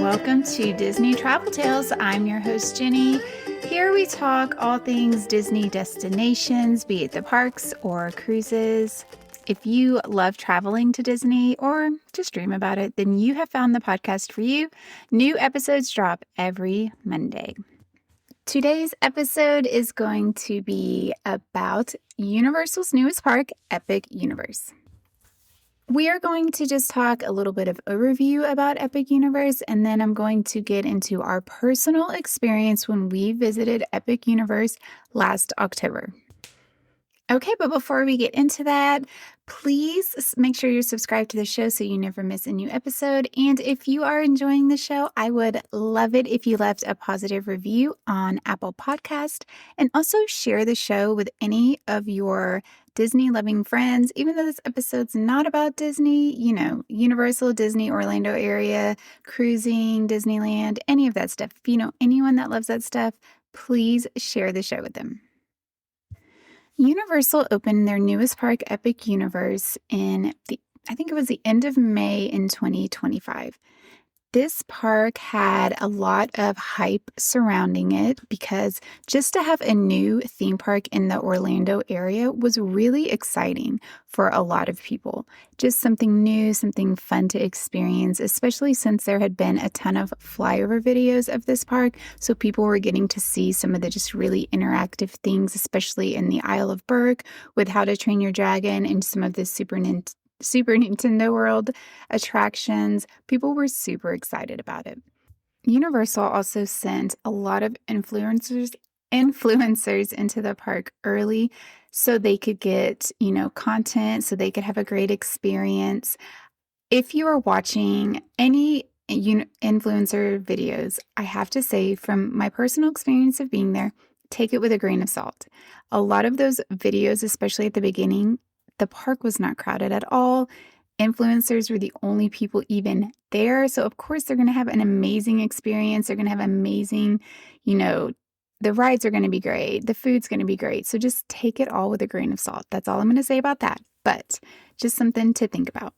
welcome to Disney Travel Tales. I'm your host, Jenny. Here we talk all things Disney destinations, be it the parks or cruises. If you love traveling to Disney or just dream about it, then you have found the podcast for you. New episodes drop every Monday. Today's episode is going to be about Universal's newest park, Epic Universe. We are going to just talk a little bit of overview about Epic Universe, and then I'm going to get into our personal experience when we visited Epic Universe last October. Okay, but before we get into that, please make sure you're subscribed to the show so you never miss a new episode. And if you are enjoying the show, I would love it if you left a positive review on Apple Podcast, and also share the show with any of your Disney-loving friends. Even though this episode's not about Disney, Universal, Disney, Orlando area, cruising, Disneyland, any of that stuff. If you know anyone that loves that stuff, please share the show with them. Universal opened their newest park, Epic Universe, I think it was the end of May in 2025. This park had a lot of hype surrounding it because just to have a new theme park in the Orlando area was really exciting for a lot of people. Just something new, something fun to experience, especially since there had been a ton of flyover videos of this park. So people were getting to see some of the just really interactive things, especially in the Isle of Berk with How to Train Your Dragon and some of the Super Nintendo World attractions. People were super excited about it. Universal also sent a lot of influencers into the park early so they could get, content, so they could have a great experience. If you are watching any influencer videos, I have to say from my personal experience of being there, take it with a grain of salt. A lot of those videos, especially at the beginning, the park was not crowded at all. Influencers were the only people even there. So, of course, they're going to have an amazing experience. They're going to have amazing, the rides are going to be great. The food's going to be great. So just take it all with a grain of salt. That's all I'm going to say about that. But just something to think about.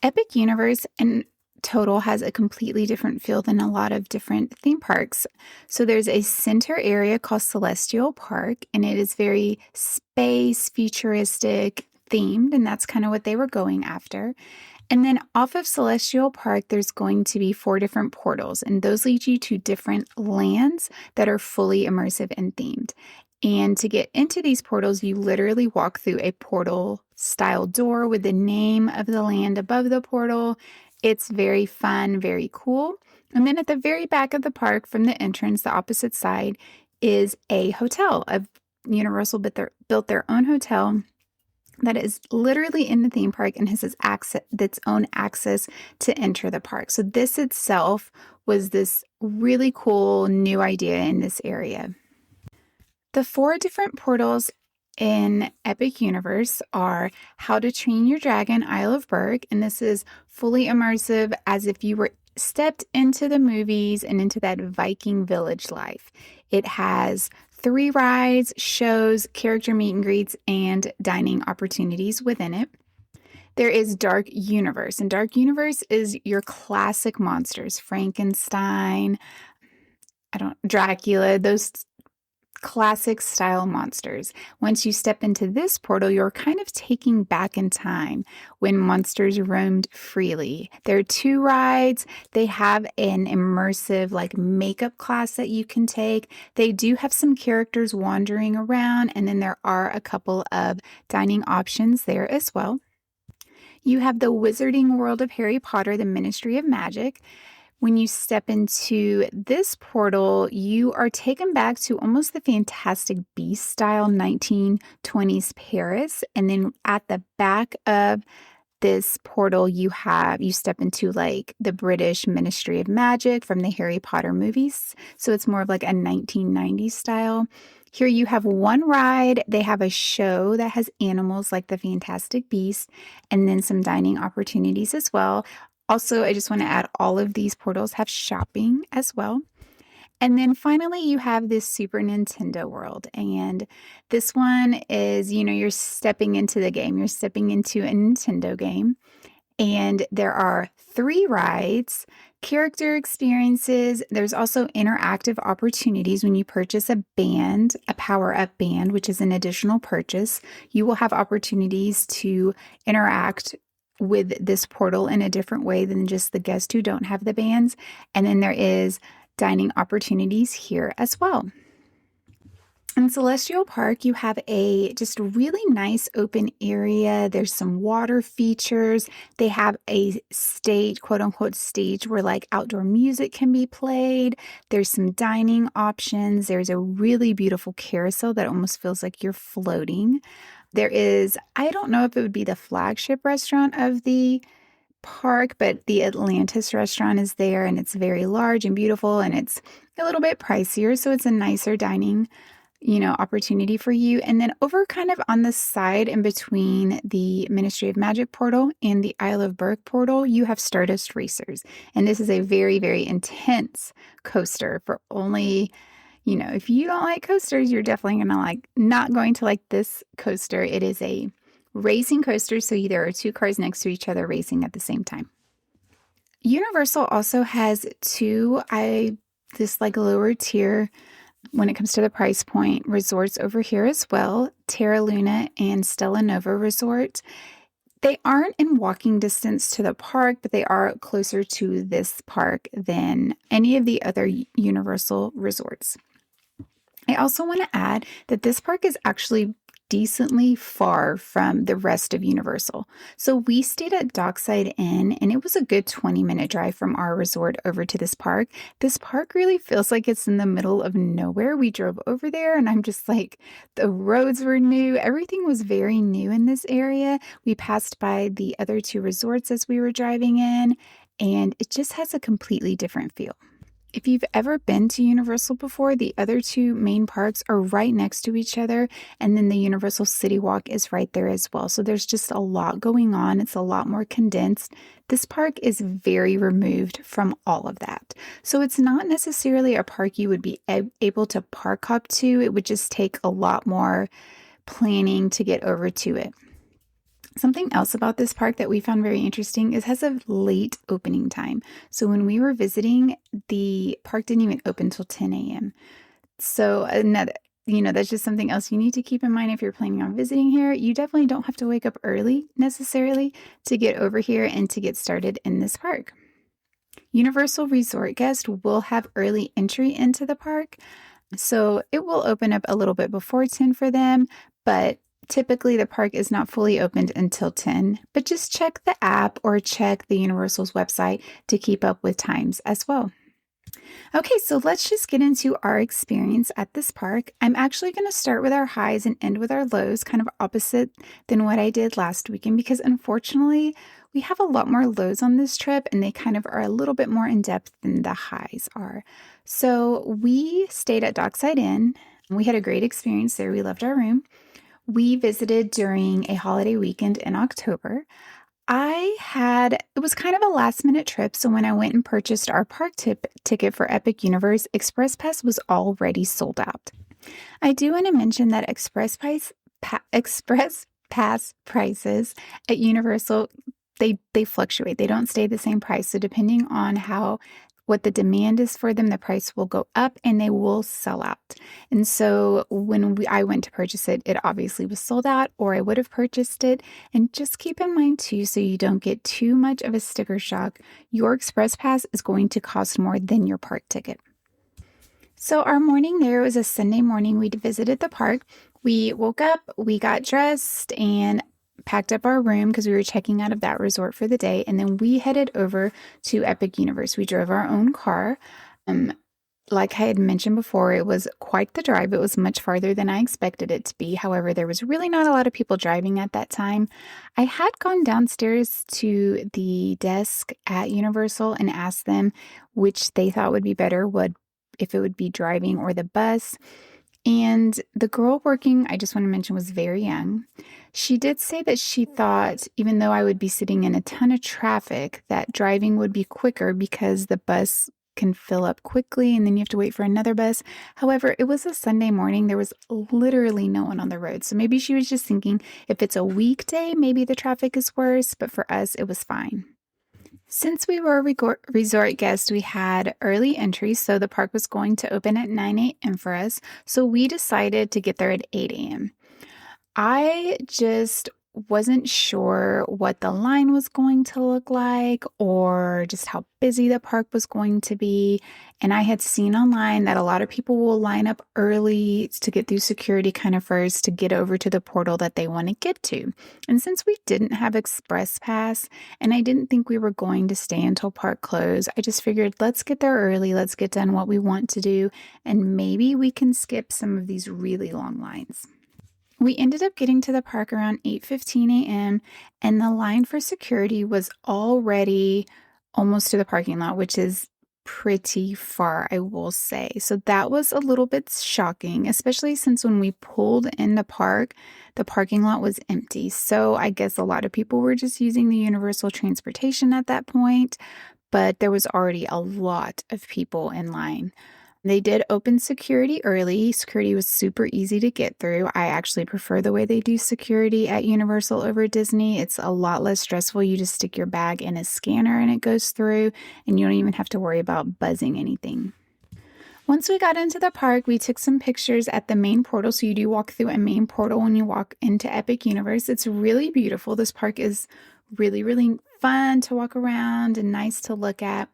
Epic Universe in total has a completely different feel than a lot of different theme parks. So there's a center area called Celestial Park, and it is very space futuristic themed, and that's kind of what they were going after. And then off of Celestial Park, there's going to be 4 different portals, and those lead you to different lands that are fully immersive and themed. And to get into these portals, you literally walk through a portal style door with the name of the land above the portal. It's very fun, very cool. And then at the very back of the park from the entrance, the opposite side, is a hotel. Universal built their own hotel that is literally in the theme park and has its own access to enter the park. So this itself was this really cool new idea in this area. The 4 different portals in Epic Universe are How to Train Your Dragon, Isle of Berk, and this is fully immersive as if you were stepped into the movies and into that Viking village life. It has 3 rides, shows, character meet and greets, and dining opportunities within it. There is Dark Universe, and Dark Universe is your classic monsters, Frankenstein, Dracula, those classic style monsters. Once you step into this portal, you're kind of taking back in time when monsters roamed freely. There are 2 rides. They have an immersive makeup class that you can take. They do have some characters wandering around, and then there are a couple of dining options there as well. You have the Wizarding World of Harry Potter, the Ministry of Magic. When you step into this portal, you are taken back to almost the Fantastic Beasts style 1920s Paris. And then at the back of this portal, you step into the British Ministry of Magic from the Harry Potter movies. So it's more of a 1990s style. Here you have 1 ride. They have a show that has animals like the Fantastic Beasts, and then some dining opportunities as well. Also, I just want to add all of these portals have shopping as well. And then finally, you have this Super Nintendo World. And this one is, you're stepping into the game. You're stepping into a Nintendo game. And there are 3 rides, character experiences. There's also interactive opportunities when you purchase a band, a power-up band, which is an additional purchase. You will have opportunities to interact with this portal in a different way than just the guests who don't have the bands. And then there is dining opportunities here as well. In Celestial Park, you have a just really nice open area. There's some water features. They have a stage, quote unquote, stage where like outdoor music can be played. There's some dining options. There's a really beautiful carousel that almost feels like you're floating. There is, I don't know if it would be the flagship restaurant of the park, but the Atlantis restaurant is there and it's very large and beautiful and it's a little bit pricier. So it's a nicer dining opportunity for you. And then over kind of on the side in between the Ministry of Magic portal and the Isle of Berk portal, you have Stardust Racers. And this is a very, very intense coaster for only, if you don't like coasters, you're definitely not going to like this coaster. It is a racing coaster. So there are 2 cars next to each other racing at the same time. Universal also has 2, this like lower tier when it comes to the price point, resorts over here as well, Terra Luna and Stella Nova Resort. They aren't in walking distance to the park, but they are closer to this park than any of the other Universal resorts. I also want to add that this park is actually decently far from the rest of Universal. So we stayed at Dockside Inn and it was a good 20-minute drive from our resort over to this park. This park really feels like it's in the middle of nowhere. We drove over there and I'm just like, the roads were new. Everything was very new in this area. We passed by the other 2 resorts as we were driving in and it just has a completely different feel. If you've ever been to Universal before, the other 2 main parks are right next to each other, and then the Universal City Walk is right there as well. So there's just a lot going on. It's a lot more condensed. This park is very removed from all of that. So it's not necessarily a park you would be able to park hop to. It would just take a lot more planning to get over to it. Something else about this park that we found very interesting is it has a late opening time. So when we were visiting, the park didn't even open till 10 a.m. So that's just something else you need to keep in mind if you're planning on visiting here. You definitely don't have to wake up early necessarily to get over here and to get started in this park. Universal Resort guests will have early entry into the park. So it will open up a little bit before 10 for them, but typically, the park is not fully opened until 10, but just check the app or check the Universal's website to keep up with times as well. Okay, so let's just get into our experience at this park. I'm actually going to start with our highs and end with our lows, kind of opposite than what I did last weekend, because unfortunately, we have a lot more lows on this trip and they kind of are a little bit more in depth than the highs are. So we stayed at Dockside Inn. We had a great experience there. We loved our room. We visited during a holiday weekend in October. It was kind of a last minute trip. So when I went and purchased our park ticket for Epic Universe, Express Pass was already sold out. I do want to mention that Express Pass prices at Universal, they fluctuate. They don't stay the same price. So depending on what the demand is for them, the price will go up and they will sell out. And so when I went to purchase it, it obviously was sold out, or I would have purchased it. And just keep in mind too, so you don't get too much of a sticker shock, your Express Pass is going to cost more than your park ticket. So our morning there was a Sunday morning. We visited the park. We woke up, we got dressed and packed up our room because we were checking out of that resort for the day. And then we headed over to Epic Universe. We drove our own car. Like I had mentioned before, it was quite the drive. It was much farther than I expected it to be. However, there was really not a lot of people driving at that time. I had gone downstairs to the desk at Universal and asked them which they thought would be better, if it would be driving or the bus. And the girl working, I just want to mention, was very young. She did say that she thought, even though I would be sitting in a ton of traffic, that driving would be quicker because the bus can fill up quickly and then you have to wait for another bus. However, it was a Sunday morning. There was literally no one on the road. So maybe she was just thinking if it's a weekday, maybe the traffic is worse, but for us, it was fine. Since we were resort guests, we had early entry, so the park was going to open at 9 a.m. for us. So we decided to get there at 8 a.m. I just wasn't sure what the line was going to look like or just how busy the park was going to be. And I had seen online that a lot of people will line up early to get through security kind of first to get over to the portal that they want to get to. And since we didn't have Express Pass and I didn't think we were going to stay until park close, I just figured let's get there early, let's get done what we want to do, and maybe we can skip some of these really long lines. We ended up getting to the park around 8:15 a.m. and the line for security was already almost to the parking lot, which is pretty far, I will say. So that was a little bit shocking, especially since when we pulled in the park, the parking lot was empty. So I guess a lot of people were just using the universal transportation at that point, but there was already a lot of people in line. They did open security early. Security was super easy to get through. I actually prefer the way they do security at Universal over Disney. It's a lot less stressful. You just stick your bag in a scanner and it goes through, and you don't even have to worry about buzzing anything. Once we got into the park, we took some pictures at the main portal. So you do walk through a main portal when you walk into Epic Universe. It's really beautiful. This park is really, really fun to walk around and nice to look at.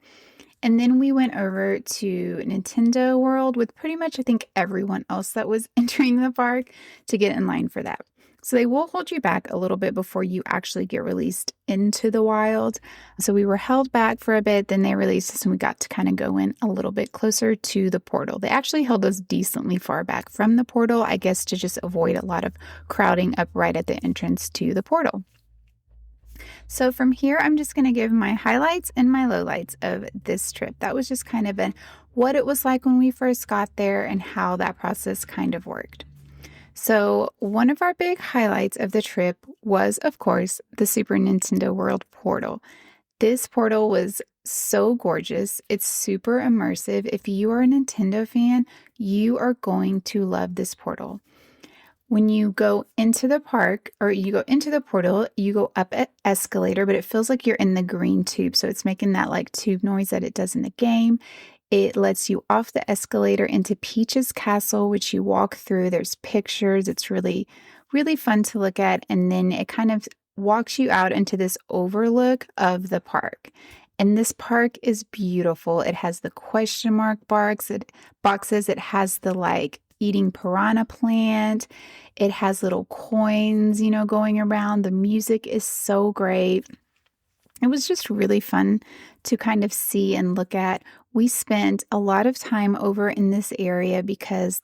And then we went over to Nintendo World with pretty much, I think, everyone else that was entering the park to get in line for that. So they will hold you back a little bit before you actually get released into the wild. So we were held back for a bit, then they released us and we got to kind of go in a little bit closer to the portal. They actually held us decently far back from the portal, I guess, to just avoid a lot of crowding up right at the entrance to the portal. So from here, I'm just going to give my highlights and my lowlights of this trip. That was just kind of what it was like when we first got there and how that process kind of worked. So one of our big highlights of the trip was, of course, the Super Nintendo World portal. This portal was so gorgeous. It's super immersive. If you are a Nintendo fan, you are going to love this portal. When you go into the park or you go into the portal, you go up an escalator, but it feels like you're in the green tube. So it's making that like tube noise that it does in the game. It lets you off the escalator into Peach's castle, which you walk through. There's pictures. It's really, really fun to look at. And then it kind of walks you out into this overlook of the park. And this park is beautiful. It has the question mark boxes. It has the like eating piranha plant. It has little coins, going around. The music is so great. It was just really fun to kind of see and look at. We spent a lot of time over in this area because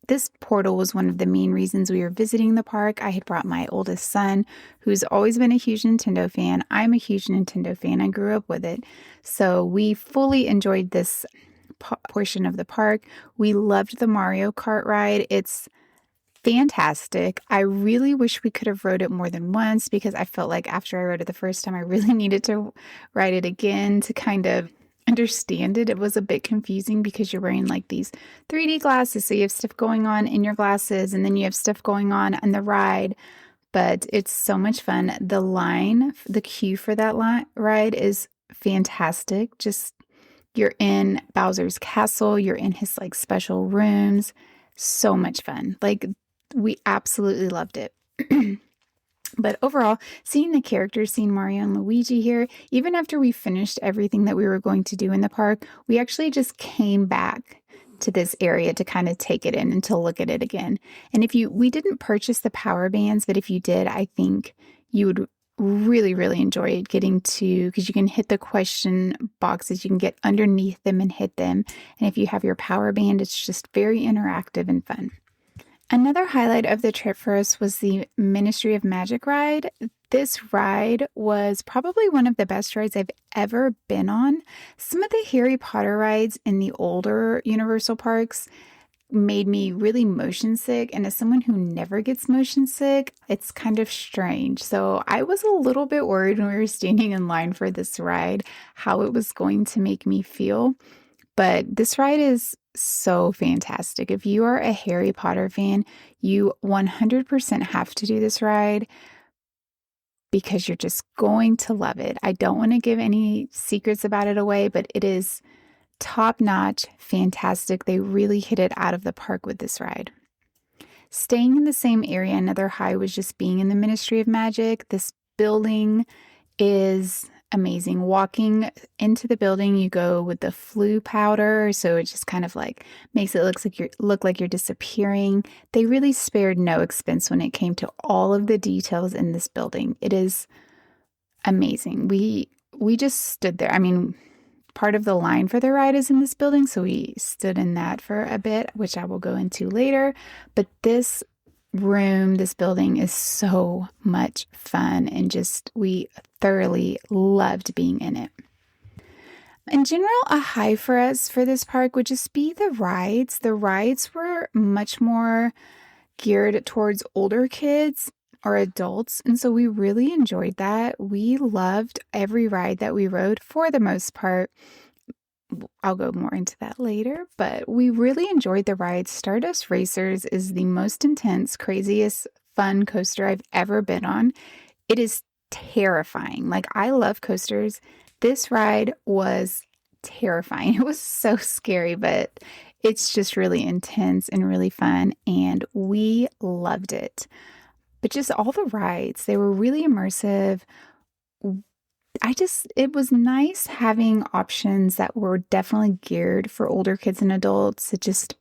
this portal was one of the main reasons we were visiting the park. I had brought my oldest son, who's always been a huge Nintendo fan. I'm a huge Nintendo fan. I grew up with it. So we fully enjoyed this portion of the park. We loved the Mario Kart ride. It's fantastic. I really wish we could have rode it more than once because I felt like after I rode it the first time, I really needed to ride it again to kind of understand it. It was a bit confusing because you're wearing like these 3D glasses. So you have stuff going on in your glasses and then you have stuff going on the ride. But it's so much fun. The queue for that ride is fantastic. Just you're in Bowser's castle. You're in his like special rooms. So much fun. Like we absolutely loved it. But overall, seeing the characters, seeing Mario and Luigi here, even after we finished everything that we were going to do in the park, we actually just came back to this area to kind of take it in and to look at it again. And we didn't purchase the power bands, but if you did, I think you would really, really enjoy it because you can hit the question boxes, you can get underneath them and hit them. And if you have your power band, it's just very interactive and fun. Another highlight of the trip for us was the Ministry of Magic ride. This ride was probably one of the best rides I've ever been on. Some of the Harry Potter rides in the older Universal parks made me really motion sick. And as someone who never gets motion sick, it's kind of strange. So I was a little bit worried when we were standing in line for this ride, how it was going to make me feel. But this ride is so fantastic. If you are a Harry Potter fan, you 100% have to do this ride because you're just going to love it. I don't want to give any secrets about it away, but it is top notch, fantastic. They really hit it out of the park with this ride. Staying in the same area, another high was just being in the Ministry of Magic. This building is amazing. Walking into the building, you go with the flu powder, so it just kind of like makes it look like you're disappearing. They really spared no expense when it came to all of the details in this building. It is amazing. We just stood there. I mean, part of the line for the ride is in this building, so we stood in that for a bit, which I will go into later. But this building is so much fun, and just we thoroughly loved being in it. In general, a high for us for this park would just be the rides. The rides were much more geared towards older kids or adults, and so we really enjoyed that. We loved every ride that we rode for the most part. I'll go more into that later, but we really enjoyed the ride. Stardust Racers is the most intense, craziest, fun coaster I've ever been on. It is terrifying. Like, I love coasters. This ride was terrifying. It was so scary, but it's just really intense and really fun, and we loved it. But just all the rides, they were really immersive. It was nice having options that were definitely geared for older kids and adults. It just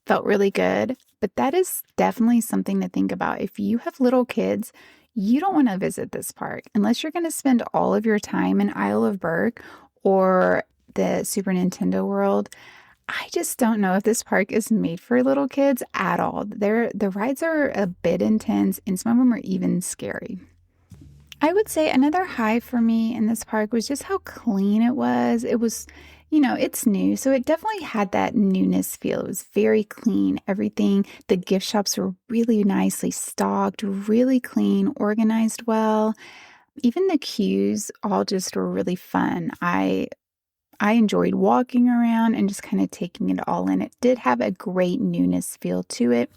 felt really good. But that is definitely something to think about. If you have little kids, you don't want to visit this park unless you're going to spend all of your time in Isle of Berk or the Super Nintendo World. I just don't know if this park is made for little kids at all. The rides are a bit intense, and some of them are even scary. I would say another high for me in this park was just how clean it was. It was, it's new, so it definitely had that newness feel. It was very clean. Everything, the gift shops were really nicely stocked, really clean, organized well. Even the queues all just were really fun. I enjoyed walking around and just kind of taking it all in. It did have a great newness feel to it.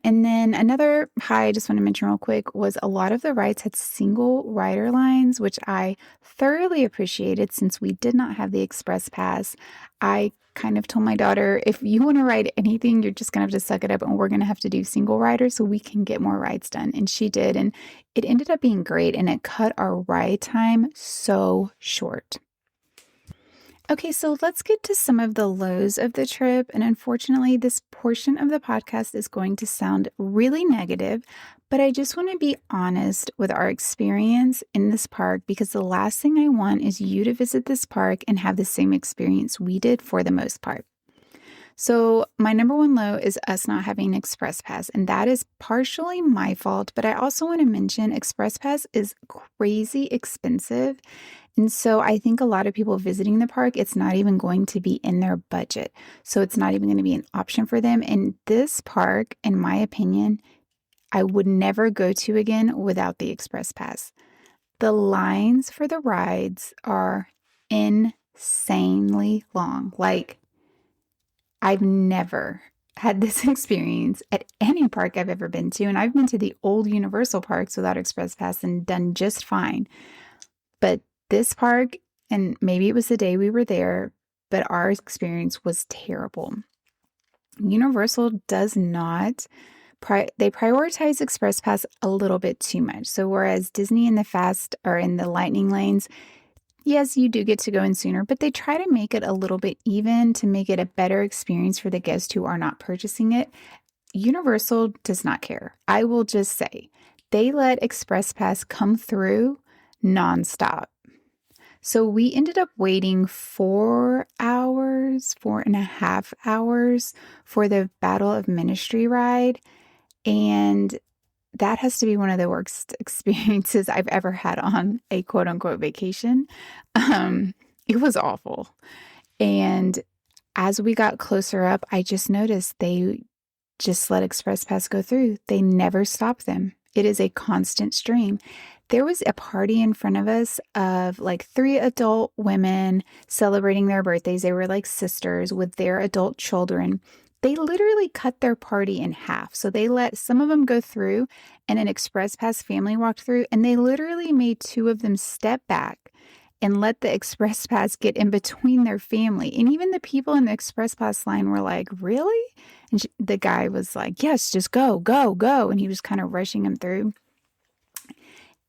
And then another high I just want to mention real quick was a lot of the rides had single rider lines, which I thoroughly appreciated since we did not have the express pass. I kind of told my daughter, if you want to ride anything, you're just going to have to suck it up, and we're going to have to do single rider so we can get more rides done. And she did, and it ended up being great, and it cut our ride time so short. Okay, so let's get to some of the lows of the trip. And unfortunately, this portion of the podcast is going to sound really negative, but I just want to be honest with our experience in this park, because the last thing I want is you to visit this park and have the same experience we did for the most part. So my number one low is us not having an Express Pass, and that is partially my fault, but I also want to mention Express Pass is crazy expensive. And so I think a lot of people visiting the park, it's not even going to be in their budget. So it's not even going to be an option for them. And this park, in my opinion, I would never go to again without the Express Pass. The lines for the rides are insanely long. Like, I've never had this experience at any park I've ever been to. And I've been to the old Universal parks without Express Pass and done just fine. But this park, and maybe it was the day we were there, but our experience was terrible. Universal does not, they prioritize Express Pass a little bit too much. So whereas Disney and the Fast are in the lightning lanes, yes, you do get to go in sooner, but they try to make it a little bit even to make it a better experience for the guests who are not purchasing it. Universal does not care. I will just say, they let Express Pass come through nonstop. So we ended up waiting 4.5 hours for the Battle of Ministry ride. And that has to be one of the worst experiences I've ever had on a quote unquote vacation. It was awful. And as we got closer up, I just noticed they just let Express Pass go through. They never stop them. It is a constant stream. There was a party in front of us of like three adult women celebrating their birthdays. They were like sisters with their adult children. They literally cut their party in half. So they let some of them go through and an Express Pass family walked through, and they literally made two of them step back and let the Express Pass get in between their family. And even the people in the Express Pass line were like, really? And the guy was like, yes, just go, go, go. And he was kind of rushing them through.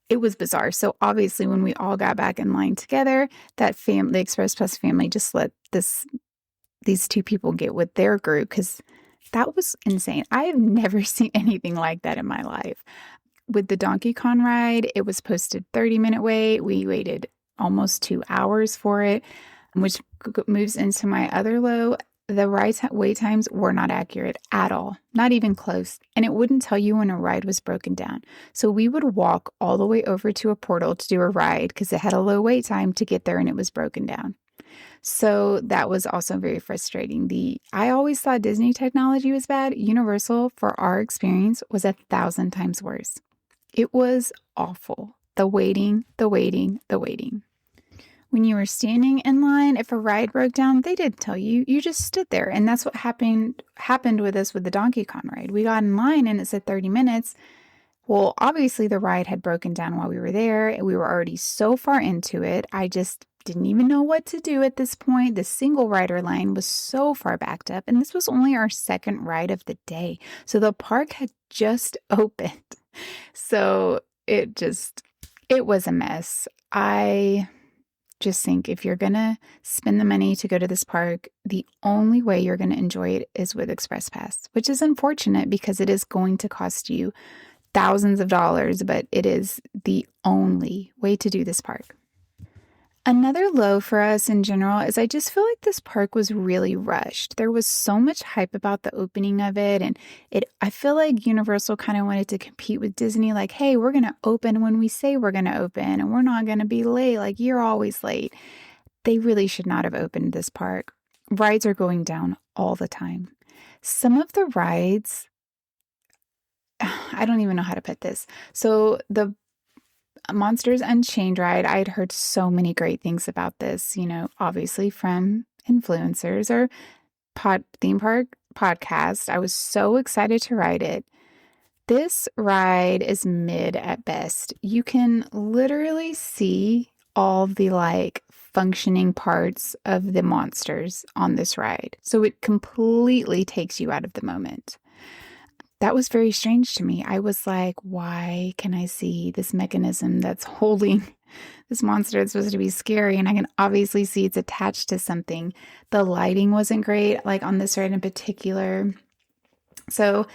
It was bizarre. So obviously when we all got back in line together, the Express Pass family just let these two people get with their group because that was insane. I have never seen anything like that in my life. With the Donkey Kong ride, it was posted 30-minute wait. We waited almost 2 hours for it, which moves into my other low. The wait times were not accurate at all, not even close. And it wouldn't tell you when a ride was broken down. So we would walk all the way over to a portal to do a ride because it had a low wait time to get there and it was broken down. So that was also very frustrating. I always thought Disney technology was bad. Universal, for our experience, was 1,000 times worse. It was awful. The waiting, the waiting, the waiting. When you were standing in line, if a ride broke down, they didn't tell you. You just stood there. And that's what happened with us with the Donkey Kong ride. We got in line and it said 30 minutes. Well, obviously the ride had broken down while we were there. We were already so far into it. I just didn't even know what to do at this point. The single rider line was so far backed up. And this was only our second ride of the day. So the park had just opened. So it was a mess. I just think if you're going to spend the money to go to this park, the only way you're going to enjoy it is with Express Pass, which is unfortunate because it is going to cost you thousands of dollars, but it is the only way to do this park. Another low for us in general is I just feel like this park was really rushed. There was so much hype about the opening of it, and I feel like Universal kind of wanted to compete with Disney, like, hey, we're going to open when we say we're going to open, and we're not going to be late, like you're always late. They really should not have opened this park. Rides are going down all the time. Some of the rides, I don't even know how to put this. So the Monsters Unchained ride, I'd heard so many great things about this, obviously from influencers or theme park podcast. I was so excited to ride it. This ride is mid at best. You can literally see all the functioning parts of the monsters on this ride. So it completely takes you out of the moment. That was very strange to me. I was like, why can I see this mechanism that's holding this monster that's supposed to be scary? And I can obviously see it's attached to something. The lighting wasn't great, like on this ride in particular. So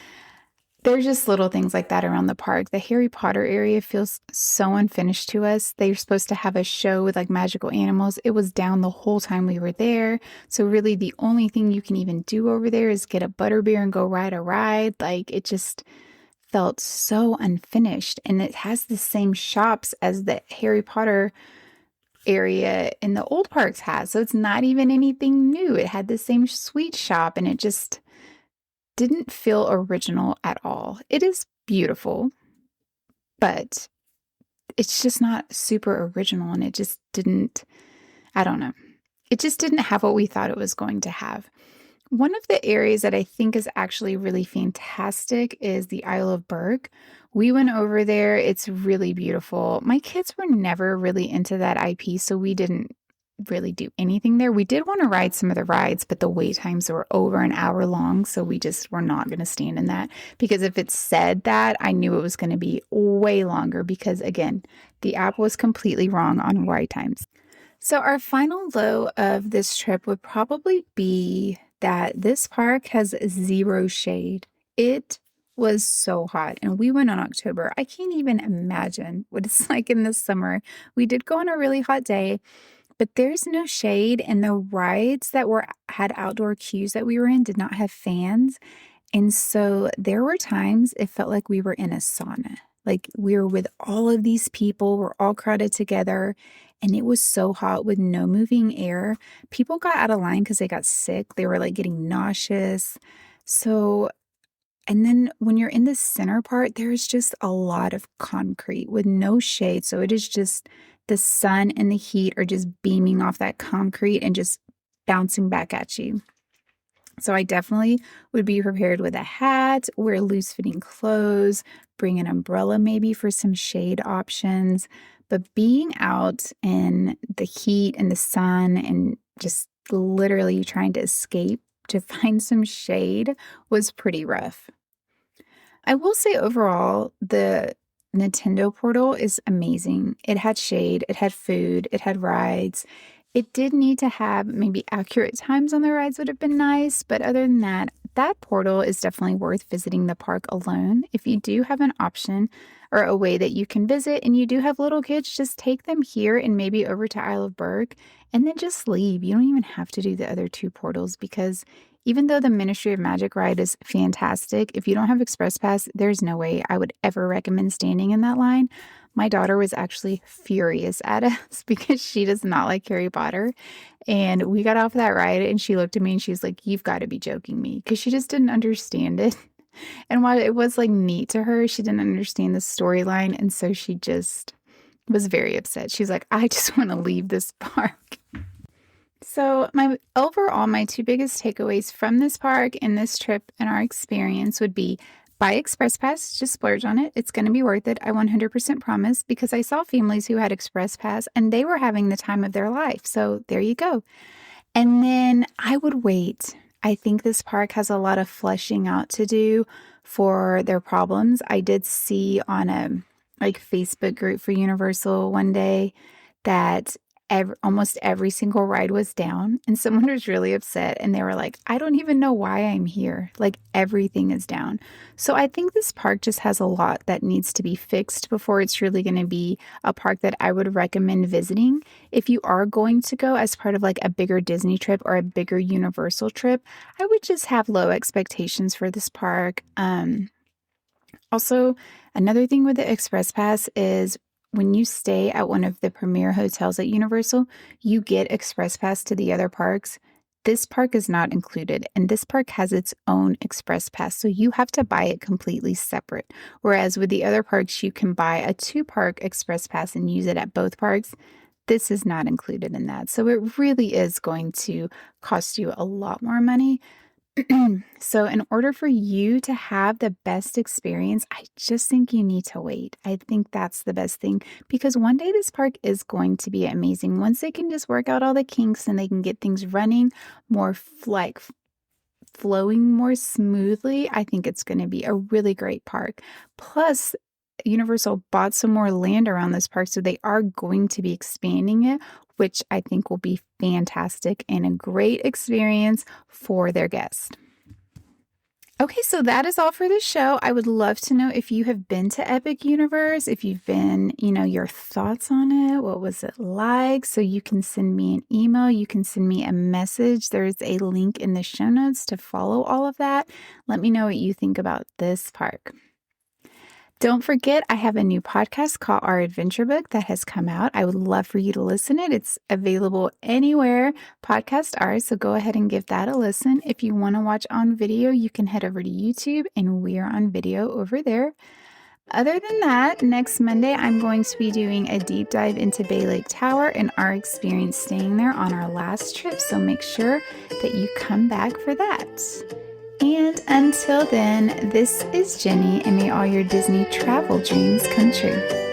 there's just little things like that around the park. The Harry Potter area feels so unfinished to us. They're supposed to have a show with magical animals. It was down the whole time we were there. So really the only thing you can even do over there is get a butterbeer and go ride a ride. It just felt so unfinished. And it has the same shops as the Harry Potter area in the old parks has. So it's not even anything new. It had the same sweet shop and it just didn't feel original at all. It is beautiful, but it's just not super original, and it just didn't, I don't know. It just didn't have what we thought it was going to have. One of the areas that I think is actually really fantastic is the Isle of Berk. We went over there. It's really beautiful. My kids were never really into that IP, so we didn't really do anything there. We did want to ride some of the rides, but the wait times were over an hour long, so we just were not going to stand in that, because if it said that, I knew it was going to be way longer because, again, the app was completely wrong on ride times. So our final low of this trip would probably be that this park has zero shade. It was so hot, and we went in October. I can't even imagine what it's like in the summer. We did go on a really hot day, but there's no shade, and the rides that had outdoor queues that we were in did not have fans. And so there were times it felt like we were in a sauna. Like we were with all of these people, we're all crowded together, and it was so hot with no moving air. People got out of line because they got sick. They were getting nauseous. So And then when you're in the center part, there is just a lot of concrete with no shade. So it is just the sun and the heat are just beaming off that concrete and just bouncing back at you. So I definitely would be prepared with a hat, wear loose fitting clothes, bring an umbrella maybe for some shade options. But being out in the heat and the sun and just literally trying to escape to find some shade was pretty rough. I will say overall, the Nintendo portal is amazing. It had shade, it had food, it had rides. It did need to have maybe accurate times on the rides would have been nice, but other than that, that portal is definitely worth visiting the park alone. If you do have an option or a way that you can visit and you do have little kids, just take them here and maybe over to Isle of Berk and then just leave. You don't even have to do the other two portals because even though the Ministry of Magic ride is fantastic, if you don't have Express Pass, there's no way I would ever recommend standing in that line. My daughter was actually furious at us because she does not like Harry Potter. And we got off that ride and she looked at me and she's like, "You've got to be joking me," because she just didn't understand it. And while it was like neat to her, she didn't understand the storyline. And so she just was very upset. She's like, "I just want to leave this park." So, my two biggest takeaways from this park and this trip and our experience would be buy Express Pass, just splurge on it. It's going to be worth it. I 100% promise because I saw families who had Express Pass and they were having the time of their life. So, there you go. And then I would wait. I think this park has a lot of fleshing out to do for their problems. I did see on a Facebook group for Universal one day that almost every single ride was down and someone was really upset and they were like, "I don't even know why I'm here. Like everything is down." So I think this park just has a lot that needs to be fixed before it's really going to be a park that I would recommend visiting. If you are going to go as part of like a bigger Disney trip or a bigger Universal trip, I would just have low expectations for this park. Also, another thing with the Express Pass is when you stay at one of the premier hotels at Universal, you get Express Pass to the other parks. This park is not included, and this park has its own Express Pass, so you have to buy it completely separate. Whereas with the other parks, you can buy a 2-park Express Pass and use it at both parks. This is not included in that. So it really is going to cost you a lot more money. So, in order for you to have the best experience, I just think you need to wait. I think that's the best thing because one day this park is going to be amazing. Once they can just work out all the kinks and they can get things running more flowing more smoothly, I think it's going to be a really great park. Plus, Universal bought some more land around this park, so they are going to be expanding it, which I think will be fantastic and a great experience for their guests. Okay, so that is all for the show. I would love to know if you have been to Epic Universe, if you've been, your thoughts on it. What was it like? So you can send me an email. You can send me a message. There's a link in the show notes to follow all of that. Let me know what you think about this park. Don't forget, I have a new podcast called Our Adventure Book that has come out. I would love for you to listen to it. It's available anywhere podcasts are, so go ahead and give that a listen. If you want to watch on video, you can head over to YouTube, and we are on video over there. Other than that, next Monday, I'm going to be doing a deep dive into Bay Lake Tower and our experience staying there on our last trip, so make sure that you come back for that. And until then, this is Jenny, and may all your Disney travel dreams come true.